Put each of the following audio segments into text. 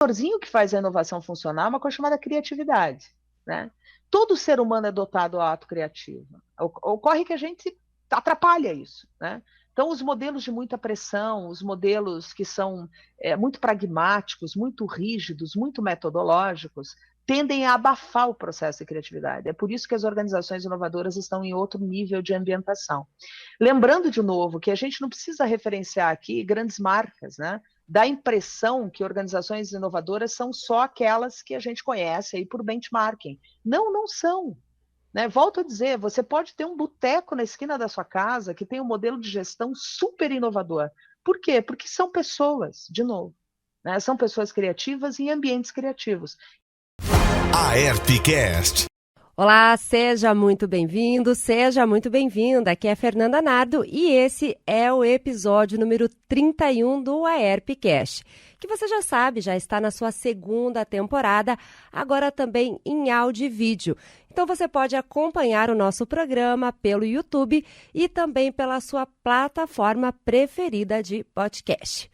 motorzinho que faz a inovação funcionar é uma coisa chamada criatividade, né? Todo ser humano é dotado ao ato criativo. Ocorre que a gente atrapalha isso, né? Então, os modelos de muita pressão, os modelos que são muito pragmáticos, muito rígidos, muito metodológicos, tendem a abafar o processo de criatividade. É por isso que as organizações inovadoras estão em outro nível de ambientação. Lembrando, de novo, que a gente não precisa referenciar aqui grandes marcas, né? Dá a impressão que organizações inovadoras são só aquelas que a gente conhece aí por benchmarking. Não, não são. Né? Volto a dizer, você pode ter um boteco na esquina da sua casa que tem um modelo de gestão super inovador. Por quê? Porque são pessoas, de novo, né? São pessoas criativas em ambientes criativos. AERPcast. Olá, seja muito bem-vindo, seja muito bem-vinda. Aqui é Fernanda Nardo e esse é o episódio número 31 do AERPcast, que você já sabe, já está na sua segunda temporada, agora também em áudio e vídeo. Então você pode acompanhar o nosso programa pelo YouTube e também pela sua plataforma preferida de podcast.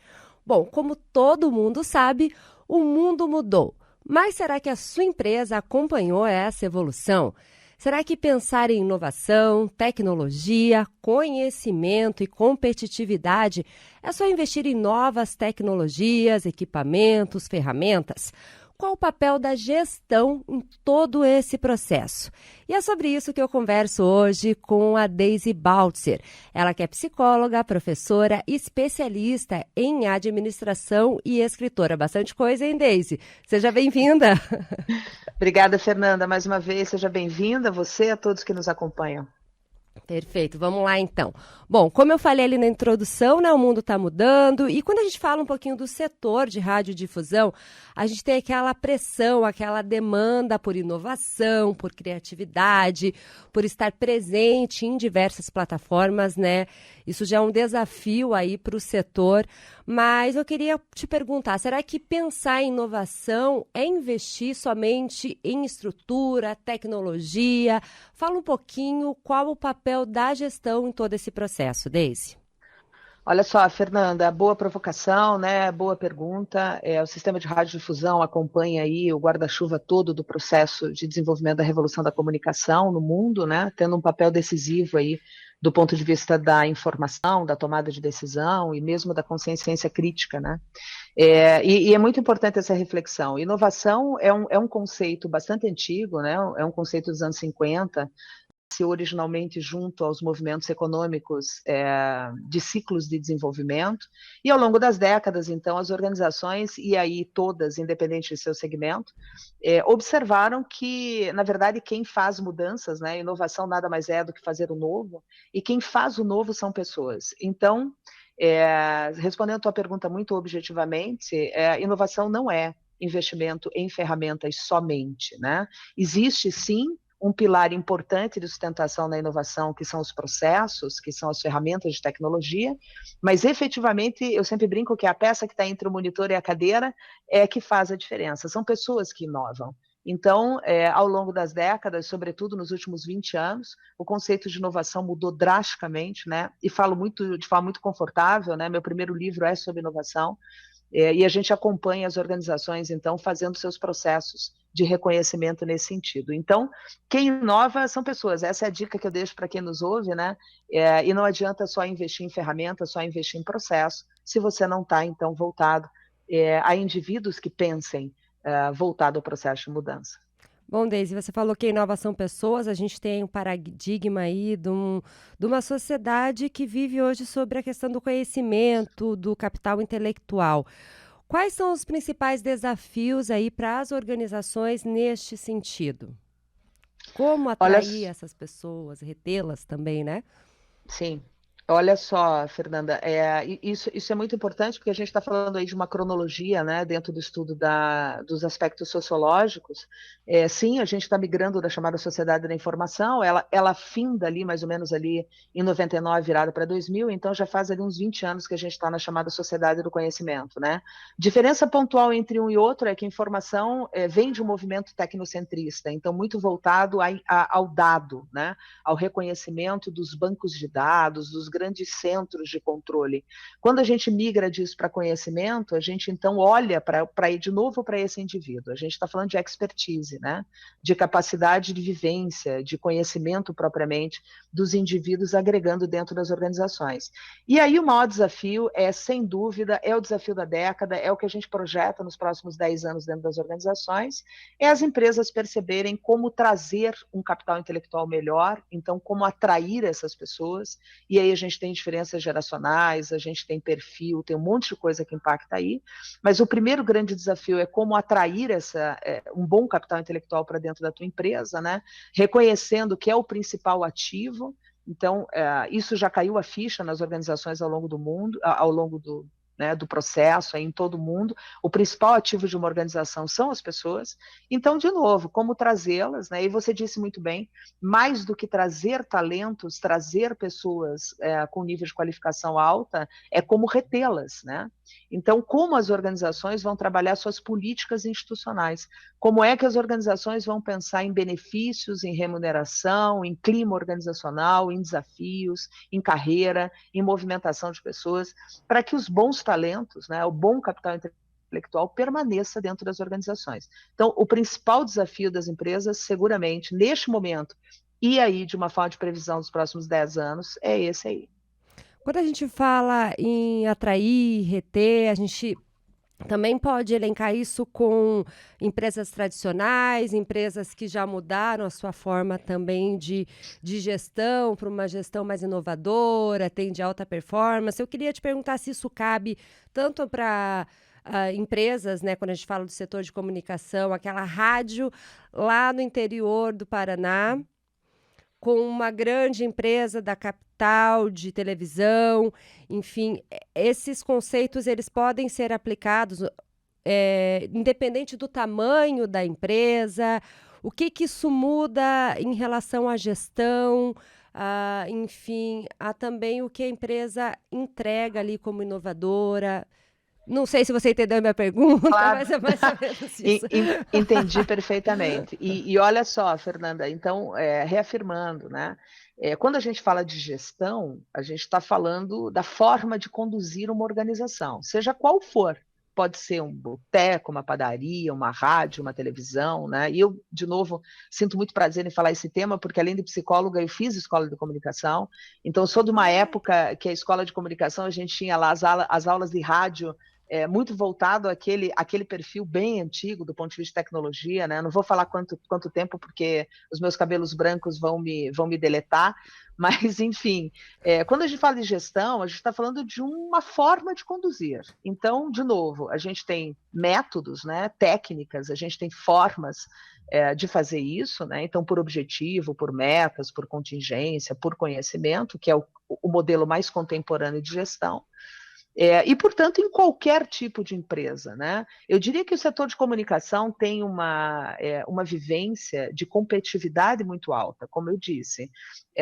Bom, como todo mundo sabe, o mundo mudou. Mas será que a sua empresa acompanhou essa evolução? Será que pensar em inovação, tecnologia, conhecimento e competitividade é só investir em novas tecnologias, equipamentos, ferramentas? Qual o papel da gestão em todo esse processo? E é sobre isso que eu converso hoje com a Daisy Baltzer. Ela que é psicóloga, professora, especialista em administração e escritora. Bastante coisa, hein, Daisy? Seja bem-vinda. Obrigada, Fernanda, mais uma vez. Seja bem-vinda, você e a todos que nos acompanham. Perfeito, vamos lá então. Bom, como eu falei ali na introdução, né, o mundo está mudando e quando a gente fala um pouquinho do setor de radiodifusão, a gente tem aquela pressão, aquela demanda por inovação, por criatividade, por estar presente em diversas plataformas, né? Isso já é um desafio aí para o setor, mas eu queria te perguntar, será que pensar em inovação é investir somente em estrutura, tecnologia? Fala um pouquinho qual o papel da gestão em todo esse processo, Daisy. Olha só, Fernanda, boa provocação, né? Boa pergunta. O sistema de radiodifusão acompanha aí o guarda-chuva todo do processo de desenvolvimento da revolução da comunicação no mundo, né? Tendo um papel decisivo aí do ponto de vista da informação, da tomada de decisão e mesmo da consciência crítica, né? E é muito importante essa reflexão. Inovação é um conceito bastante antigo, né? É um conceito dos anos 50, originalmente junto aos movimentos econômicos de ciclos de desenvolvimento, e ao longo das décadas, então, as organizações, e aí todas, independente de seu segmento, observaram que, na verdade, quem faz mudanças, né, inovação nada mais é do que fazer o novo, e quem faz o novo são pessoas. Então, respondendo a tua pergunta muito objetivamente, inovação não é investimento em ferramentas somente, né? Existe, sim, um pilar importante de sustentação na inovação, que são os processos, que são as ferramentas de tecnologia, mas efetivamente eu sempre brinco que a peça que está entre o monitor e a cadeira é que faz a diferença, são pessoas que inovam. Então, ao longo das décadas, sobretudo nos últimos 20 anos, o conceito de inovação mudou drasticamente, né? E falo de forma muito confortável, né? Meu primeiro livro é sobre inovação, e a gente acompanha as organizações, então, fazendo seus processos de reconhecimento nesse sentido. Então, quem inova são pessoas. Essa é a dica que eu deixo para quem nos ouve, né? E não adianta só investir em ferramentas, só investir em processo, se você não está, então, voltado a indivíduos que pensem voltado ao processo de mudança. Bom, Daisy, você falou que inovação pessoas, a gente tem um paradigma aí de uma sociedade que vive hoje sobre a questão do conhecimento, do capital intelectual. Quais são os principais desafios aí para as organizações neste sentido? Como Olha, atrair essas pessoas, retê-las também, né? sim. Olha só, Fernanda, isso é muito importante porque a gente está falando aí de uma cronologia, né, dentro do estudo dos aspectos sociológicos. Sim, a gente está migrando da chamada sociedade da informação, ela finda ali, mais ou menos ali em 99, virada para 2000, então já faz ali uns 20 anos que a gente está na chamada sociedade do conhecimento, né? Diferença pontual entre um e outro é que a informação vem de um movimento tecnocentrista, então muito voltado ao dado, né, ao reconhecimento dos bancos de dados, dos grandes centros de controle. Quando a gente migra disso para conhecimento, a gente então olha para ir de novo para esse indivíduo. A gente está falando de expertise, né? De capacidade de vivência, de conhecimento propriamente dos indivíduos agregando dentro das organizações. E aí o maior desafio sem dúvida, é o desafio da década, é o que a gente projeta nos próximos 10 anos dentro das organizações, é as empresas perceberem como trazer um capital intelectual melhor, então como atrair essas pessoas, e aí a gente tem diferenças geracionais, a gente tem perfil, tem um monte de coisa que impacta aí, mas o primeiro grande desafio é como atrair um bom capital intelectual para dentro da tua empresa, né? Reconhecendo que é o principal ativo. Então, isso já caiu a ficha nas organizações ao longo do mundo, ao longo do processo, em todo o mundo. O principal ativo de uma organização são as pessoas. Então, de novo, como trazê-las, né? E você disse muito bem, mais do que trazer talentos, trazer pessoas com nível de qualificação alta, é como retê-las, né? Então, como as organizações vão trabalhar suas políticas institucionais? Como é que as organizações vão pensar em benefícios, em remuneração, em clima organizacional, em desafios, em carreira, em movimentação de pessoas, para que os bons talentos, né, o bom capital intelectual permaneça dentro das organizações. Então, o principal desafio das empresas, seguramente, neste momento, e aí de uma forma de previsão dos próximos 10 anos, é esse aí. Quando a gente fala em atrair, reter, a gente também pode elencar isso com empresas tradicionais, empresas que já mudaram a sua forma também de gestão para uma gestão mais inovadora, tem de alta performance. Eu queria te perguntar se isso cabe tanto para empresas, né, quando a gente fala do setor de comunicação, aquela rádio lá no interior do Paraná, com uma grande empresa da capital de televisão, enfim, esses conceitos eles podem ser aplicados independente do tamanho da empresa. O que isso muda em relação à gestão, enfim, a também o que a empresa entrega ali como inovadora. Não sei se você entendeu a minha pergunta, Claro. mas é mais ou menos isso. Entendi perfeitamente. E olha só, Fernanda, então, reafirmando, né? Quando a gente fala de gestão, a gente está falando da forma de conduzir uma organização, seja qual for. Pode ser um boteco, uma padaria, uma rádio, uma televisão, né? E eu, de novo, sinto muito prazer em falar esse tema, porque além de psicóloga, eu fiz escola de comunicação, então sou de uma época que a escola de comunicação, a gente tinha lá as aulas de rádio, muito voltado àquele perfil bem antigo do ponto de vista de tecnologia, né? Não vou falar quanto tempo, porque os meus cabelos brancos vão me deletar, mas, enfim, quando a gente fala de gestão, a gente está falando de uma forma de conduzir. Então, de novo, a gente tem métodos, né, técnicas, a gente tem formas de fazer isso, né? Então, por objetivo, por metas, por contingência, por conhecimento, que é o modelo mais contemporâneo de gestão. E, portanto, em qualquer tipo de empresa, né? Eu diria que o setor de comunicação tem uma vivência de competitividade muito alta, como eu disse.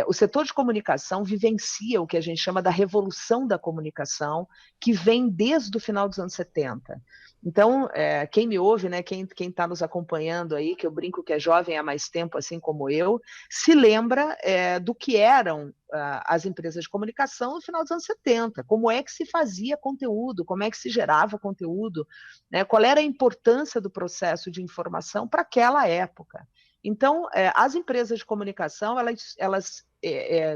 O setor de comunicação vivencia o que a gente chama da revolução da comunicação, que vem desde o final dos anos 70. Então, quem me ouve, né, quem está nos acompanhando aí, que eu brinco que é jovem há mais tempo, assim como eu, se lembra do que eram as empresas de comunicação no final dos anos 70, como é que se fazia conteúdo, como é que se gerava conteúdo, né, qual era a importância do processo de informação para aquela época. Então, as empresas de comunicação, elas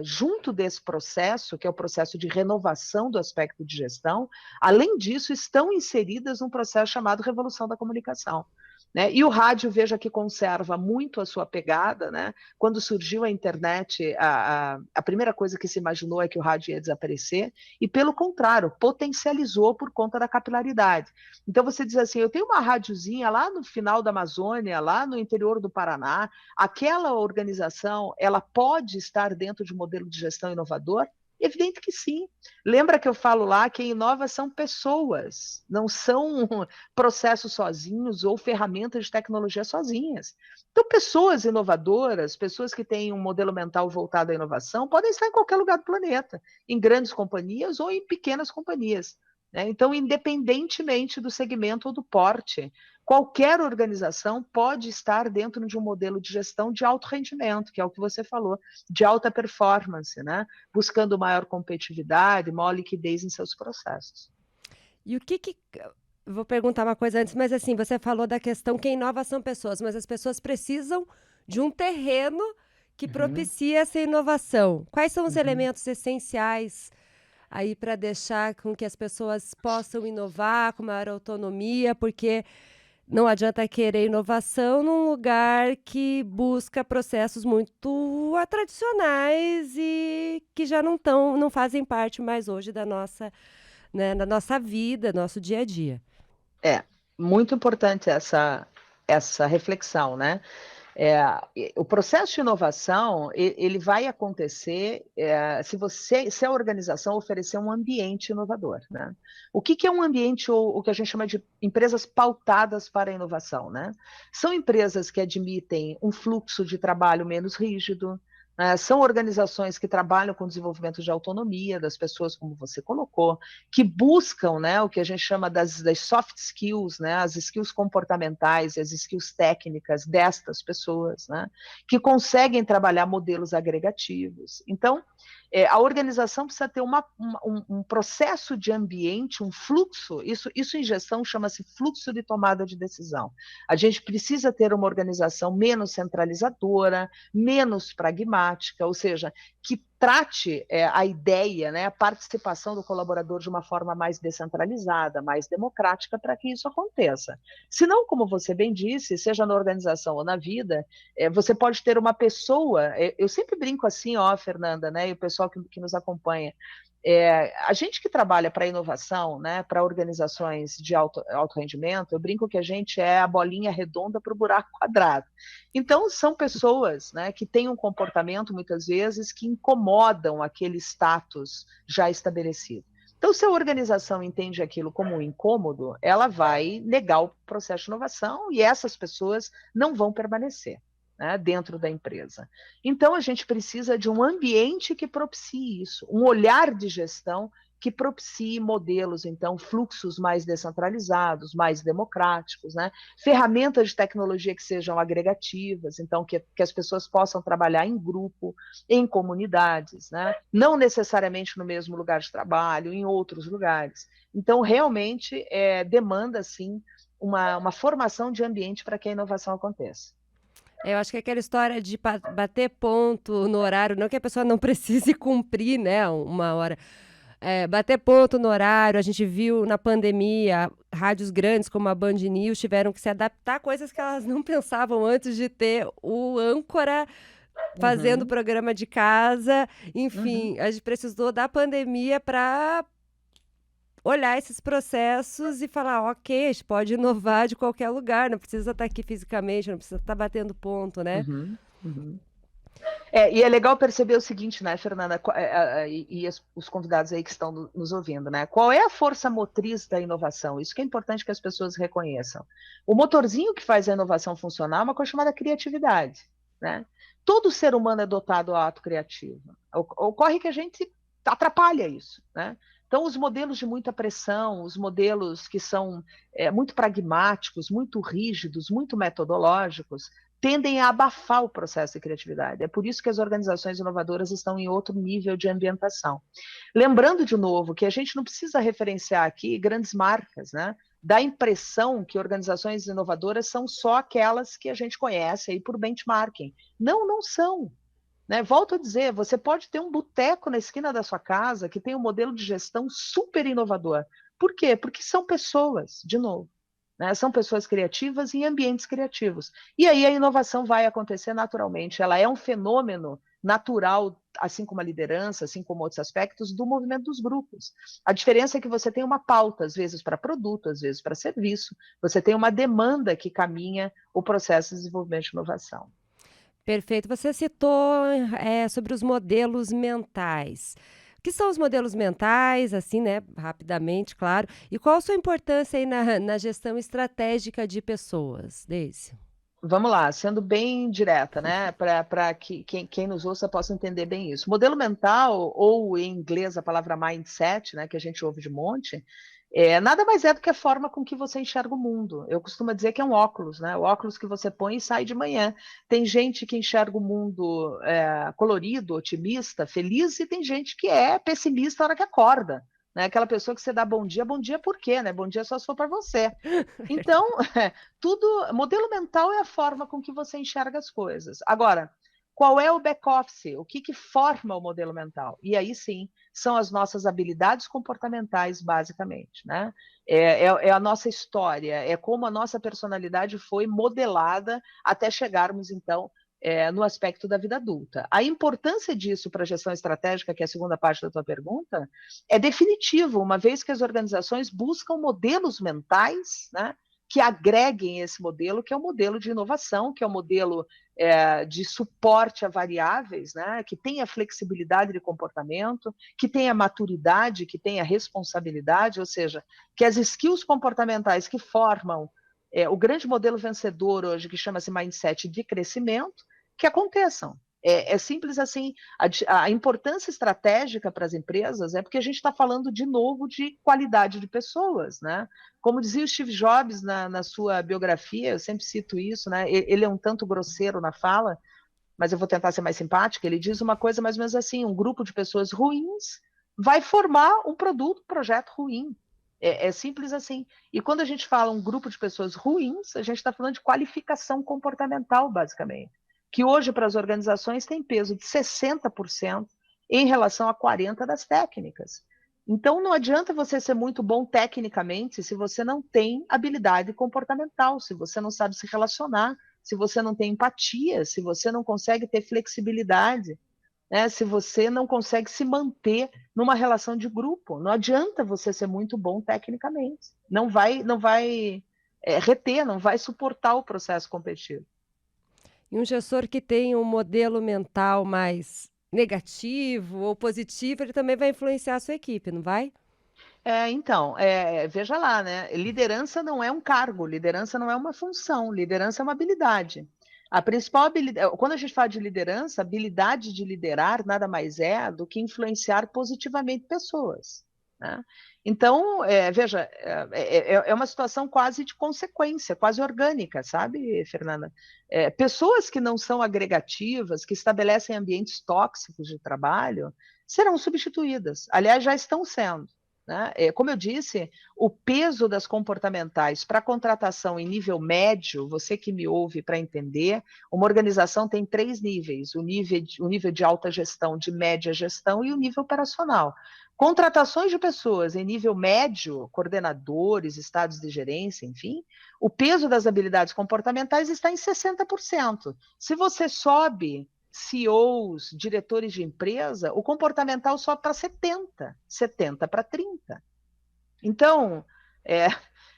junto desse processo, que é o processo de renovação do aspecto de gestão, além disso, estão inseridas num processo chamado Revolução da Comunicação. Né? E o rádio, veja que conserva muito a sua pegada, né? Quando surgiu a internet, a primeira coisa que se imaginou é que o rádio ia desaparecer, e pelo contrário, potencializou por conta da capilaridade. Então você diz assim, eu tenho uma rádiozinha lá no final da Amazônia, lá no interior do Paraná, aquela organização, ela pode estar dentro de um modelo de gestão inovador? Evidente que sim. Lembra que eu falo lá que inova são pessoas, não são processos sozinhos ou ferramentas de tecnologia sozinhas. Então, pessoas inovadoras, pessoas que têm um modelo mental voltado à inovação, podem estar em qualquer lugar do planeta, em grandes companhias ou em pequenas companhias. né? Então, independentemente do segmento ou do porte, qualquer organização pode estar dentro de um modelo de gestão de alto rendimento, que é o que você falou, de alta performance, né? Buscando maior competitividade, maior liquidez em seus processos. E o que vou perguntar uma coisa antes, mas assim, você falou da questão que inova são pessoas, mas as pessoas precisam de um terreno que Uhum, propicia essa inovação. Quais são os uhum. elementos essenciais aí para deixar com que as pessoas possam inovar com maior autonomia? Porque não adianta querer inovação num lugar que busca processos muito tradicionais e que já não fazem parte mais hoje da nossa, né, da nossa vida, nosso dia a dia. É, muito importante essa reflexão, né? É, o processo de inovação, ele vai acontecer se a organização oferecer um ambiente inovador, né? O que é um ambiente, ou o que a gente chama de empresas pautadas para a inovação, né? São empresas que admitem um fluxo de trabalho menos rígido, né? São organizações que trabalham com desenvolvimento de autonomia das pessoas, como você colocou, que buscam, né, o que a gente chama das soft skills, né, as skills comportamentais e as skills técnicas destas pessoas, né, que conseguem trabalhar modelos agregativos. Então, a organização precisa ter um processo de ambiente, um fluxo, isso em gestão chama-se fluxo de tomada de decisão. A gente precisa ter uma organização menos centralizadora, menos pragmática, ou seja, que trate a ideia, né, a participação do colaborador de uma forma mais descentralizada, mais democrática, para que isso aconteça. Se não, como você bem disse, seja na organização ou na vida, você pode ter uma pessoa, eu sempre brinco assim, ó, Fernanda, né, e o pessoal que nos acompanha, a gente que trabalha para inovação, né, para organizações de alto rendimento, eu brinco que a gente é a bolinha redonda para o buraco quadrado. Então, são pessoas, né, que têm um comportamento, muitas vezes, que incomodam aquele status já estabelecido. Então, se a organização entende aquilo como um incômodo, ela vai negar o processo de inovação e essas pessoas não vão permanecer, né, dentro da empresa. Então, a gente precisa de um ambiente que propicie isso, um olhar de gestão que propicie modelos, então, fluxos mais descentralizados, mais democráticos, né? Ferramentas de tecnologia que sejam agregativas, então, que as pessoas possam trabalhar em grupo, em comunidades, né? Não necessariamente no mesmo lugar de trabalho, em outros lugares. Então, realmente, demanda, sim, uma formação de ambiente para que a inovação aconteça. Eu acho que aquela história de bater ponto no horário, não que a pessoa não precise cumprir, né, uma hora. Bater ponto no horário, a gente viu na pandemia, rádios grandes como a Band News tiveram que se adaptar a coisas que elas não pensavam antes de ter o âncora fazendo o Uhum, programa de casa. uhum. Enfim, a gente precisou da pandemia para olhar esses processos e falar, ok, a gente pode inovar de qualquer lugar, não precisa estar aqui fisicamente, não precisa estar batendo ponto, né? Uhum, uhum. E é legal perceber o seguinte, né, Fernanda, e os convidados aí que estão nos ouvindo, né? Qual é a força motriz da inovação? Isso que é importante que as pessoas reconheçam. O motorzinho que faz a inovação funcionar é uma coisa chamada criatividade, né? Todo ser humano é dotado ao ato criativo. Ocorre que a gente atrapalha isso, né? Então, os modelos de muita pressão, os modelos que são muito pragmáticos, muito rígidos, muito metodológicos, tendem a abafar o processo de criatividade. É por isso que as organizações inovadoras estão em outro nível de ambientação. Lembrando, de novo, que a gente não precisa referenciar aqui grandes marcas, né? Dá a impressão que organizações inovadoras são só aquelas que a gente conhece aí por benchmarking. Não, não são. Né? Volto a dizer, você pode ter um boteco na esquina da sua casa que tem um modelo de gestão super inovador. Por quê? Porque são pessoas, de novo. Né? São pessoas criativas em ambientes criativos. E aí a inovação vai acontecer naturalmente. Ela é um fenômeno natural, assim como a liderança, assim como outros aspectos, do movimento dos grupos. A diferença é que você tem uma pauta, às vezes para produto, às vezes para serviço, você tem uma demanda que caminha o processo de desenvolvimento de inovação. Perfeito. Você citou sobre os modelos mentais. O que são os modelos mentais, assim, né? Rapidamente, claro. E qual a sua importância aí na gestão estratégica de pessoas, Daisy? Vamos lá, sendo bem direta, né, para que quem nos ouça possa entender bem isso. Modelo mental, ou em inglês a palavra mindset, né, que a gente ouve de monte, Nada mais é do que a forma com que você enxerga o mundo. Eu costumo dizer que é um óculos, né? O óculos que você põe e sai de manhã. Tem gente que enxerga o mundo colorido, otimista, feliz, e tem gente que é pessimista na hora que acorda. Né? Aquela pessoa que você dá bom dia por quê? Né? Bom dia só se for para você. Então, modelo mental é a forma com que você enxerga as coisas. Agora, qual é o back-office? O que forma o modelo mental? E aí sim, são as nossas habilidades comportamentais, basicamente. Né? É a nossa história, é como a nossa personalidade foi modelada até chegarmos, então, no aspecto da vida adulta. A importância disso para a gestão estratégica, que é a segunda parte da tua pergunta, é definitivo, uma vez que as organizações buscam modelos mentais, né, que agreguem esse modelo, que é o modelo de inovação, que é o modelo de suporte a variáveis, né, que tenha flexibilidade de comportamento, que tenha maturidade, que tenha responsabilidade, ou seja, que as skills comportamentais que formam o grande modelo vencedor hoje, que chama-se mindset de crescimento, que aconteçam. É simples assim. A importância estratégica para as empresas é porque a gente está falando de novo de qualidade de pessoas, né? Como dizia o Steve Jobs na sua biografia, eu sempre cito isso, né? Ele é um tanto grosseiro na fala, mas eu vou tentar ser mais simpática. Ele diz uma coisa mais ou menos assim: um grupo de pessoas ruins vai formar um projeto ruim. É simples assim. E quando a gente fala um grupo de pessoas ruins, a gente está falando de qualificação comportamental, basicamente, que hoje para as organizações tem peso de 60% em relação a 40% das técnicas. Então não adianta você ser muito bom tecnicamente se você não tem habilidade comportamental, se você não sabe se relacionar, se você não tem empatia, se você não consegue ter flexibilidade, né? Se você não consegue se manter numa relação de grupo. Não adianta você ser muito bom tecnicamente. Não vai reter, não vai suportar o processo competitivo. E um gestor que tem um modelo mental mais negativo ou positivo, ele também vai influenciar a sua equipe, não vai? Então, veja lá, né? Liderança não é um cargo, liderança não é uma função, liderança é uma habilidade. A principal habilidade, quando a gente fala de liderança, a habilidade de liderar nada mais é do que influenciar positivamente pessoas. Né? Então, veja, é uma situação quase de consequência, quase orgânica, sabe, Fernanda? Pessoas que não são agregativas, que estabelecem ambientes tóxicos de trabalho, serão substituídas. Aliás, já estão sendo. Né? Como eu disse, o peso das comportamentais para contratação em nível médio, você que me ouve para entender, uma organização tem 3 níveis: o nível de alta gestão, de média gestão e o nível operacional. Contratações de pessoas em nível médio, coordenadores, estados de gerência, enfim, o peso das habilidades comportamentais está em 60%. Se você sobe CEOs, diretores de empresa, o comportamental sobe para 70 para 30. Então,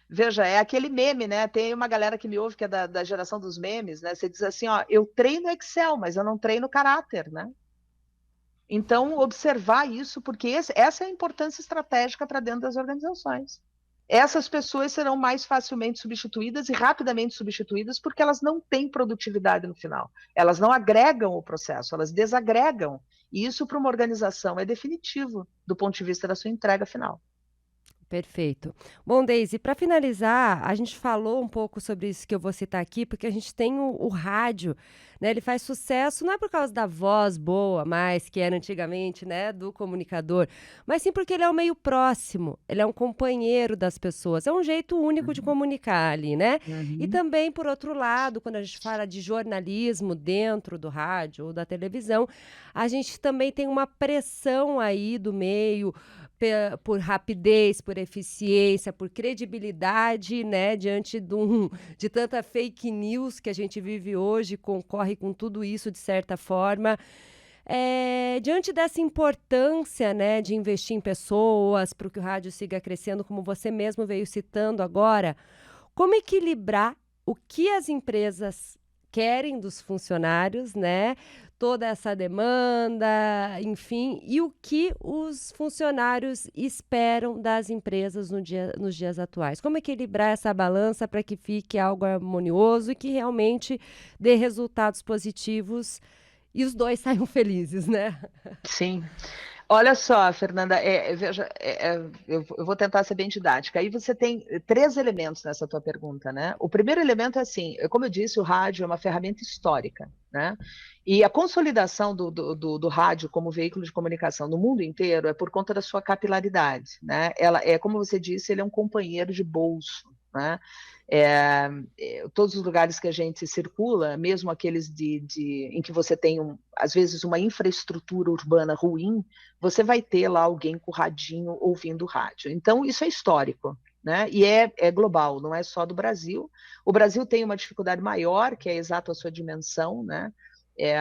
veja, é aquele meme, né? Tem uma galera que me ouve que é da geração dos memes, né? Você diz assim, ó, eu treino Excel, mas eu não treino caráter, né? Então, observar isso, porque essa é a importância estratégica para dentro das organizações. Essas pessoas serão mais facilmente substituídas e rapidamente substituídas porque elas não têm produtividade no final. Elas não agregam o processo, elas desagregam. E isso, para uma organização, é definitivo do ponto de vista da sua entrega final. Perfeito. Bom, Deise, para finalizar, a gente falou um pouco sobre isso que eu vou citar aqui, porque a gente tem o rádio, né? Ele faz sucesso não é por causa da voz boa, mais que era antigamente, né, do comunicador, mas sim porque ele é um meio próximo, ele é um companheiro das pessoas, é um jeito único de comunicar ali, né? E Uhum. também, por outro lado, quando a gente fala de jornalismo dentro do rádio ou da televisão, a gente também tem uma pressão aí do meio por rapidez, por eficiência, por credibilidade, né, diante de tanta fake news que a gente vive hoje, concorre com tudo isso de certa forma. Diante dessa importância, né, de investir em pessoas para que o rádio siga crescendo, como você mesmo veio citando agora, como equilibrar o que as empresas querem dos funcionários, né? Toda essa demanda, enfim, e o que os funcionários esperam das empresas nos dias atuais. Como equilibrar essa balança para que fique algo harmonioso e que realmente dê resultados positivos e os dois saiam felizes, né? Sim. Olha só, Fernanda, veja, eu vou tentar ser bem didática. Aí você tem três elementos nessa tua pergunta, né? O primeiro elemento é assim, como eu disse, o rádio é uma ferramenta histórica, né? E a consolidação do rádio como veículo de comunicação no mundo inteiro é por conta da sua capilaridade, né? Ela é, como você disse, ele é um companheiro de bolso, né? É, todos os lugares que a gente circula, mesmo aqueles em que você tem, às vezes, uma infraestrutura urbana ruim, você vai ter lá alguém com o radinho ouvindo rádio. Então, isso é histórico, né? E é global, não é só do Brasil. O Brasil tem uma dificuldade maior, que é exato a sua dimensão, né?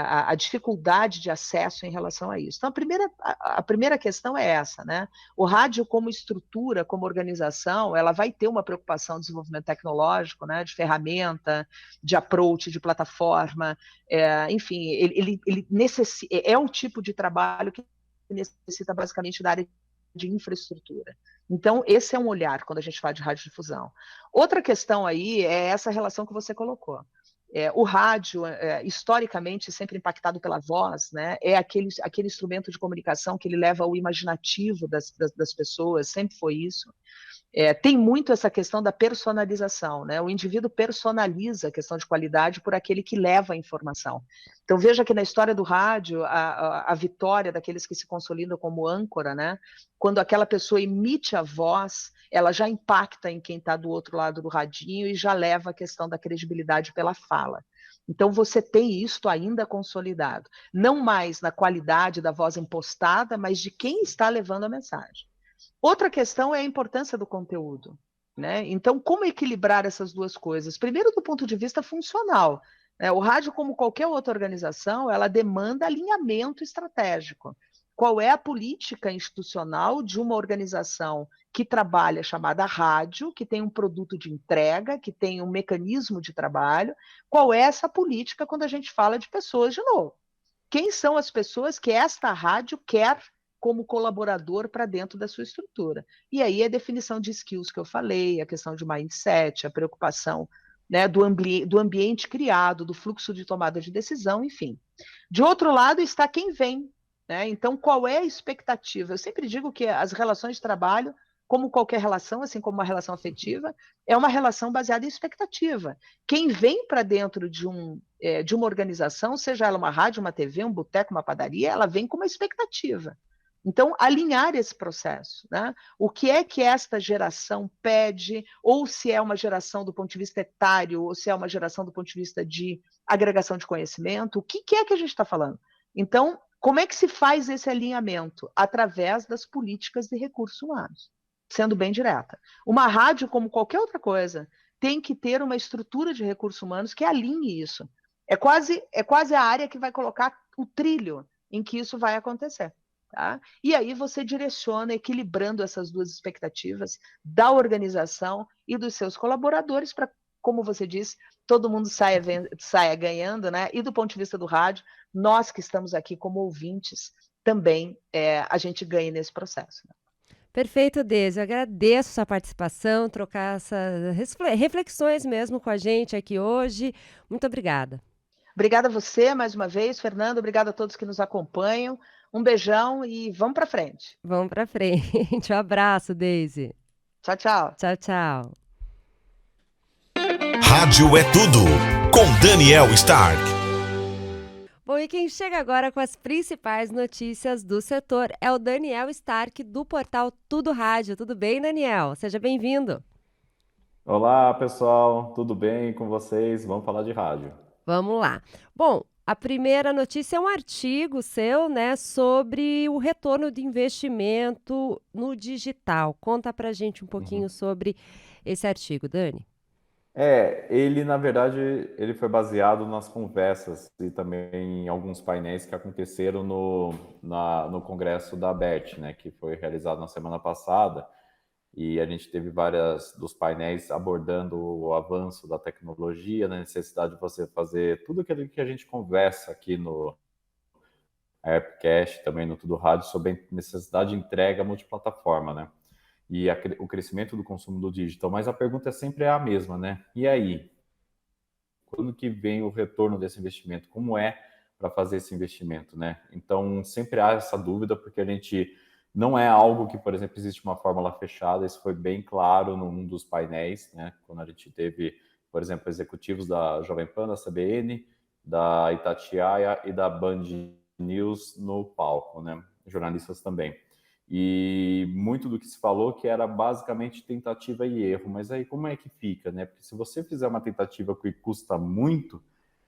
A dificuldade de acesso em relação a isso. Então, a primeira questão é essa, né? O rádio, como estrutura, como organização, ela vai ter uma preocupação de desenvolvimento tecnológico, né? De ferramenta, de approach, de plataforma, enfim, ele é um tipo de trabalho que necessita basicamente da área de infraestrutura. Então, esse é um olhar quando a gente fala de radiodifusão. Outra questão aí é essa relação que você colocou. O rádio, historicamente, sempre impactado pela voz, né, é aquele instrumento de comunicação que ele leva ao imaginativo das pessoas, sempre foi isso. Tem muito essa questão da personalização, né? O indivíduo personaliza a questão de qualidade por aquele que leva a informação. Então, veja que na história do rádio, a vitória daqueles que se consolidam como âncora, né? Quando aquela pessoa emite a voz, ela já impacta em quem está do outro lado do radinho e já leva a questão da credibilidade pela fala. Então, você tem isto ainda consolidado. Não mais na qualidade da voz impostada, mas de quem está levando a mensagem. Outra questão é a importância do conteúdo, né? Então, como equilibrar essas duas coisas? Primeiro, do ponto de vista funcional, né? O rádio, como qualquer outra organização, ela demanda alinhamento estratégico. Qual é a política institucional de uma organização que trabalha chamada rádio, que tem um produto de entrega, que tem um mecanismo de trabalho? Qual é essa política quando a gente fala de pessoas de novo? Quem são as pessoas que esta rádio quer como colaborador para dentro da sua estrutura? E aí a definição de skills que eu falei, a questão de mindset, a preocupação, né, do ambiente criado, do fluxo de tomada de decisão, enfim. De outro lado está quem vem, né? Então, qual é a expectativa? Eu sempre digo que as relações de trabalho, como qualquer relação, assim como uma relação afetiva, é uma relação baseada em expectativa. Quem vem para dentro de uma organização, seja ela uma rádio, uma TV, um boteco, uma padaria, ela vem com uma expectativa. Então, alinhar esse processo, né? O que é que esta geração pede, ou se é uma geração do ponto de vista etário, ou se é uma geração do ponto de vista de agregação de conhecimento, o que é que a gente está falando? Então, como é que se faz esse alinhamento? Através das políticas de recursos humanos, sendo bem direta. Uma rádio, como qualquer outra coisa, tem que ter uma estrutura de recursos humanos que alinhe isso. É quase a área que vai colocar o trilho em que isso vai acontecer. Tá? E aí você direciona, equilibrando essas duas expectativas da organização e dos seus colaboradores para, como você disse, todo mundo saia ganhando, né? E do ponto de vista do rádio, nós que estamos aqui como ouvintes, também a gente ganha nesse processo. Né? Perfeito, Deise. Eu agradeço sua participação, trocar essas reflexões mesmo com a gente aqui hoje. Muito obrigada. Obrigada a você mais uma vez, Fernando. Obrigada a todos que nos acompanham. Um beijão e vamos para frente. Vamos para frente. Um abraço, Deise. Tchau, tchau. Tchau, tchau. Rádio é tudo, com Daniel Stark. Bom, e quem chega agora com as principais notícias do setor é o Daniel Stark, do portal Tudo Rádio. Tudo bem, Daniel? Seja bem-vindo. Olá, pessoal, tudo bem com vocês? Vamos falar de rádio. Vamos lá. Bom, a primeira notícia é um artigo seu, né, sobre o retorno de investimento no digital. Conta pra gente um pouquinho sobre esse artigo, Dani. Ele, na verdade, ele foi baseado nas conversas e também em alguns painéis que aconteceram no congresso da ABET, né, que foi realizado na semana passada. E a gente teve vários dos painéis abordando o avanço da tecnologia, a necessidade de você fazer tudo aquilo que a gente conversa aqui no AirPcast, também no Tudo Rádio, sobre a necessidade de entrega multiplataforma, né? E o crescimento do consumo do digital. Mas a pergunta sempre é a mesma, né? E aí? Quando que vem o retorno desse investimento? Como é para fazer esse investimento, né? Então, sempre há essa dúvida, porque a gente não é algo que, por exemplo, existe uma fórmula fechada. Isso foi bem claro num dos painéis, né? Quando a gente teve, por exemplo, executivos da Jovem Pan, da CBN, da Itatiaia e da Band News no palco, né? Jornalistas também. E muito do que se falou que era basicamente tentativa e erro, mas aí como é que fica, né? Porque se você fizer uma tentativa que custa muito,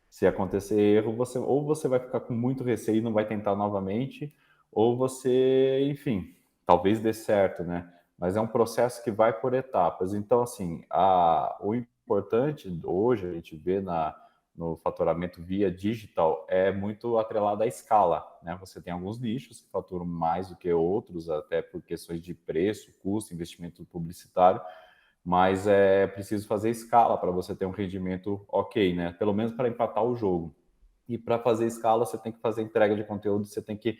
se acontecer erro, ou você vai ficar com muito receio e não vai tentar novamente, ou você, enfim, talvez dê certo, né? Mas é um processo que vai por etapas. Então, assim, o importante hoje, a gente vê no faturamento via digital, é muito atrelado à escala, né? Você tem alguns nichos que faturam mais do que outros, até por questões de preço, custo, investimento publicitário, mas é preciso fazer escala para você ter um rendimento ok, né? Pelo menos para empatar o jogo. E para fazer escala, você tem que fazer entrega de conteúdo, você tem que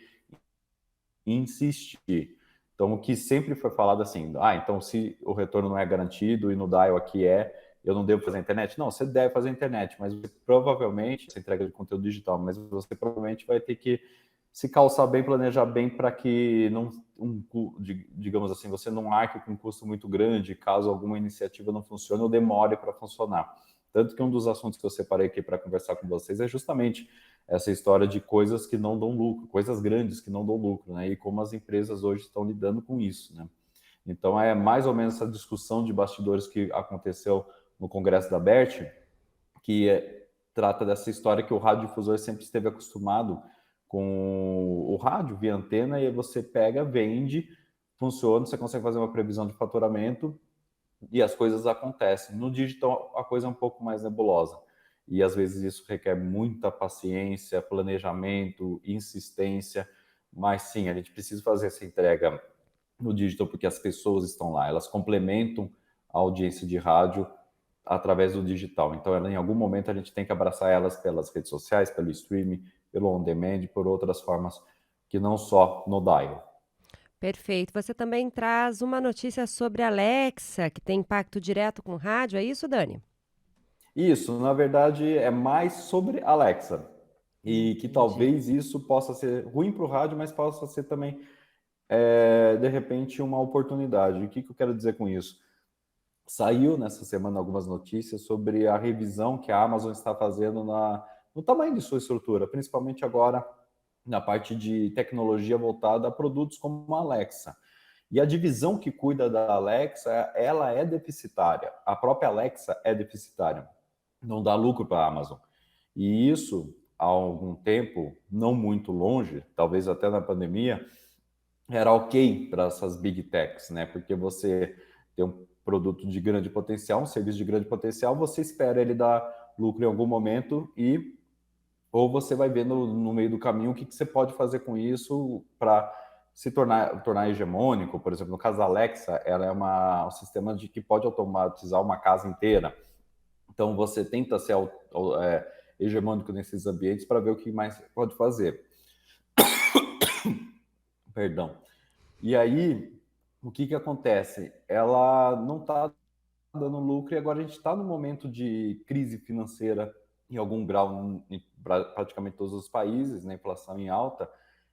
insistir. Então, o que sempre foi falado assim, então se o retorno não é garantido e no dial aqui eu não devo fazer internet? Não, você deve fazer internet, mas você provavelmente, essa entrega de conteúdo digital, mas você provavelmente vai ter que se calçar bem, planejar bem para que não, digamos assim, você não arque com um custo muito grande caso alguma iniciativa não funcione ou demore para funcionar. Tanto que um dos assuntos que eu separei aqui para conversar com vocês é justamente essa história de coisas que não dão lucro, coisas grandes que não dão lucro, né? E como as empresas hoje estão lidando com isso, né? Então é mais ou menos essa discussão de bastidores que aconteceu no Congresso da BERT, que trata dessa história que o radiodifusor sempre esteve acostumado com o rádio via antena, e aí você pega, vende, funciona, você consegue fazer uma previsão de faturamento e as coisas acontecem. No digital, a coisa é um pouco mais nebulosa. E às vezes isso requer muita paciência, planejamento, insistência. Mas sim, a gente precisa fazer essa entrega no digital porque as pessoas estão lá, elas complementam a audiência de rádio através do digital. Então, em algum momento, a gente tem que abraçar elas pelas redes sociais, pelo streaming, pelo on-demand, por outras formas que não só no dial. Perfeito. Você também traz uma notícia sobre a Alexa, que tem impacto direto com rádio, é isso, Dani? Isso, na verdade, é mais sobre Alexa. E que talvez isso possa ser ruim para o rádio, mas possa ser também, de repente, uma oportunidade. O que eu quero dizer com isso? Saiu nessa semana algumas notícias sobre a revisão que a Amazon está fazendo no tamanho de sua estrutura, principalmente agora na parte de tecnologia voltada a produtos como a Alexa. E a divisão que cuida da Alexa, ela é deficitária. A própria Alexa é deficitária. Não dá lucro para a Amazon. E isso, há algum tempo, não muito longe, talvez até na pandemia, era ok para essas big techs, né? Porque você tem um produto de grande potencial, um serviço de grande potencial, você espera ele dar lucro em algum momento ou você vai ver no meio do caminho o que você pode fazer com isso para se tornar hegemônico. Por exemplo, no caso da Alexa, ela é um sistema que pode automatizar uma casa inteira. Então, você tenta ser hegemônico nesses ambientes para ver o que mais pode fazer. Perdão. E aí, o que acontece? Ela não está dando lucro e agora a gente está num momento de crise financeira em algum grau em praticamente todos os países, né? Inflação em alta,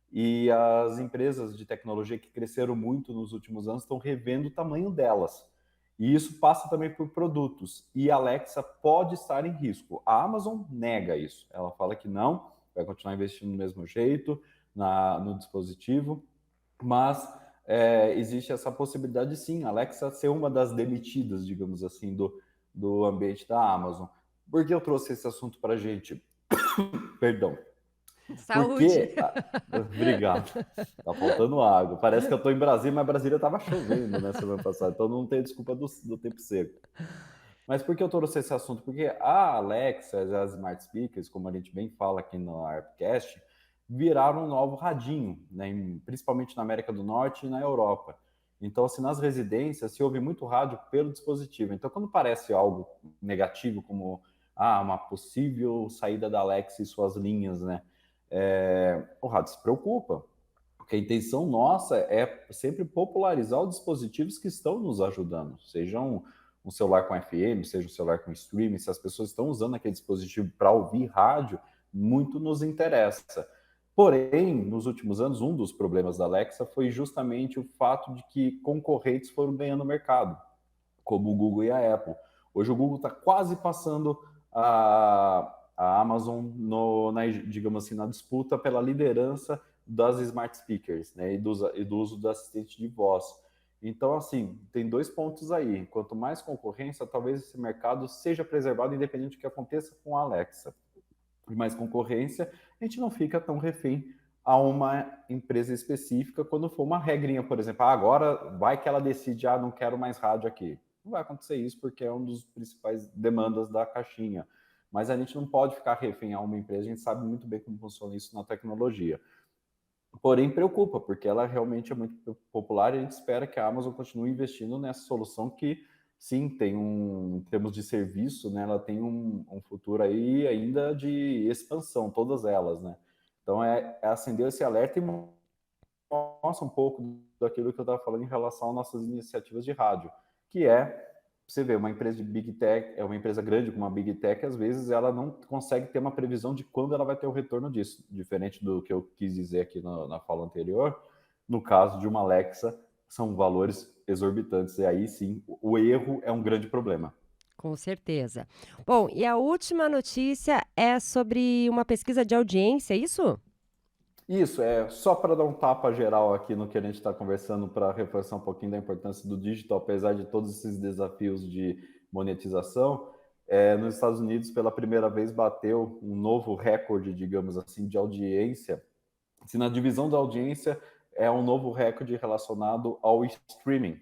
e as empresas de tecnologia que cresceram muito nos últimos anos estão revendo o tamanho delas. E isso passa também por produtos. E a Alexa pode estar em risco. A Amazon nega isso. Ela fala que não, vai continuar investindo do mesmo jeito no dispositivo, mas existe essa possibilidade, sim, a Alexa ser uma das demitidas, digamos assim, do ambiente da Amazon. Por que eu trouxe esse assunto para a gente? Perdão. Saúde! Obrigado. Tá faltando água. Parece que eu estou em Brasília, mas Brasília estava chovendo na semana passada, então não tem desculpa do tempo seco. Mas por que eu trouxe esse assunto? Porque a Alexa, as smart speakers, como a gente bem fala aqui no ARPcast, viraram um novo radinho, né? Principalmente na América do Norte e na Europa. Então, assim, nas residências se ouve muito rádio pelo dispositivo. Então, quando parece algo negativo, como uma possível saída da Alexa e suas linhas, né? O rádio se preocupa, porque a intenção nossa é sempre popularizar os dispositivos que estão nos ajudando, seja um celular com FM, seja um celular com streaming. Se as pessoas estão usando aquele dispositivo para ouvir rádio, muito nos interessa. Porém, nos últimos anos, um dos problemas da Alexa foi justamente o fato de que concorrentes foram ganhando mercado, como o Google e a Apple. Hoje o Google está quase passando a Amazon digamos assim, na disputa pela liderança das smart speakers, né, e do uso do assistente de voz. Então, assim, tem 2 pontos aí. Quanto mais concorrência, talvez esse mercado seja preservado independente do que aconteça com a Alexa. E mais concorrência, a gente não fica tão refém a uma empresa específica quando for uma regrinha, por exemplo, agora vai que ela decide, não quero mais rádio aqui. Não vai acontecer isso porque é um dos principais demandas da caixinha. Mas a gente não pode ficar refém a uma empresa, a gente sabe muito bem como funciona isso na tecnologia. Porém, preocupa, porque ela realmente é muito popular e a gente espera que a Amazon continue investindo nessa solução que, sim, tem em termos de serviço, né, ela tem um futuro aí ainda de expansão, todas elas, né? Então, acender esse alerta e mostra um pouco daquilo que eu estava falando em relação às nossas iniciativas de rádio, que você vê, uma empresa de Big Tech, é uma empresa grande como uma Big Tech, às vezes ela não consegue ter uma previsão de quando ela vai ter o retorno disso, diferente do que eu quis dizer aqui na fala anterior. No caso de uma Alexa, são valores exorbitantes, e aí sim, o erro é um grande problema. Com certeza. Bom, e a última notícia é sobre uma pesquisa de audiência, é isso? Isso, só para dar um tapa geral aqui no que a gente está conversando, para reforçar um pouquinho da importância do digital, apesar de todos esses desafios de monetização, nos Estados Unidos, pela primeira vez, bateu um novo recorde, digamos assim, de audiência. Se na divisão da audiência é um novo recorde relacionado ao streaming.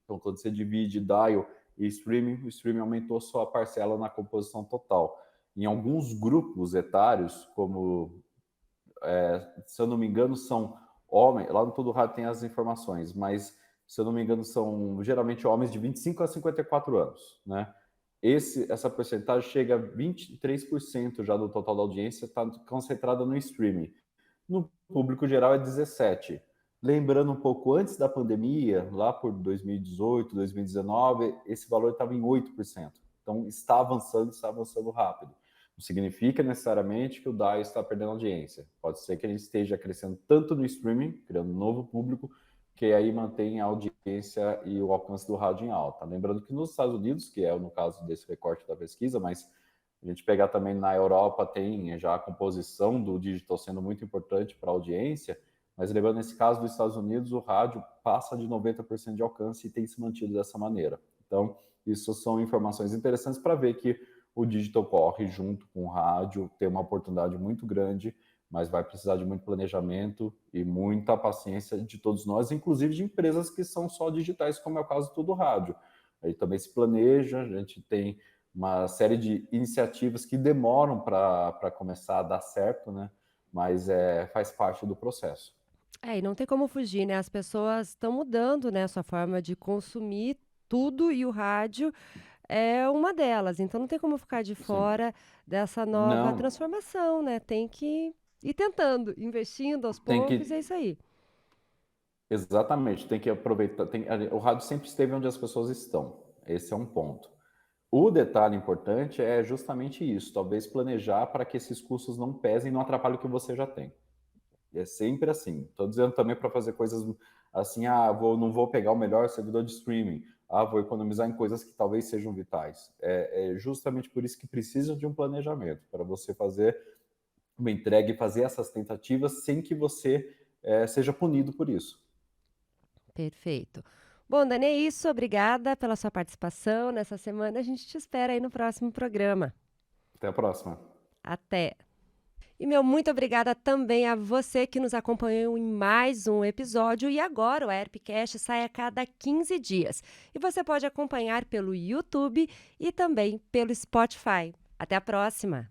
Então, quando você divide dial e streaming, o streaming aumentou sua parcela na composição total. Em alguns grupos etários, como se eu não me engano, são homens, lá no Todo Rádio tem as informações, mas se eu não me engano, são geralmente homens de 25 a 54 anos, né? Essa porcentagem chega a 23% já do total da audiência, está concentrada no streaming. No público geral é 17%. Lembrando um pouco, antes da pandemia, lá por 2018, 2019, esse valor estava em 8%. Então, está avançando rápido. Não significa necessariamente que o DAI está perdendo audiência. Pode ser que ele esteja crescendo tanto no streaming, criando um novo público, que aí mantém a audiência e o alcance do rádio em alta. Lembrando que nos Estados Unidos, que é no caso desse recorte da pesquisa, mas a gente pegar também na Europa, tem já a composição do digital sendo muito importante para a audiência, mas lembrando, nesse caso dos Estados Unidos, o rádio passa de 90% de alcance e tem se mantido dessa maneira. Então, isso são informações interessantes para ver que o digital corre junto com o rádio, tem uma oportunidade muito grande, mas vai precisar de muito planejamento e muita paciência de todos nós, inclusive de empresas que são só digitais, como é o caso do Todo Rádio. Aí também se planeja, a gente tem uma série de iniciativas que demoram para começar a dar certo, né? Mas faz parte do processo. E não tem como fugir, né? As pessoas estão mudando, né, a sua forma de consumir tudo e o rádio é uma delas. Então não tem como ficar de fora dessa nova Não, transformação, né? Tem que ir tentando, investindo aos tem poucos, é que isso aí. exatamente, tem que aproveitar. O rádio sempre esteve onde as pessoas estão. Esse é um ponto. O detalhe importante é justamente isso, talvez planejar para que esses custos não pesem e não atrapalhem o que você já tem. É sempre assim. Estou dizendo também para fazer coisas assim, não vou pegar o melhor servidor de streaming, vou economizar em coisas que talvez sejam vitais. É justamente por isso que precisa de um planejamento, para você fazer uma entrega e fazer essas tentativas sem que você seja punido por isso. Perfeito. Bom, Dani, é isso. Obrigada pela sua participação nessa semana. A gente te espera aí no próximo programa. Até a próxima. Até. E muito obrigada também a você que nos acompanhou em mais um episódio. E agora o AERPcast sai a cada 15 dias. E você pode acompanhar pelo YouTube e também pelo Spotify. Até a próxima!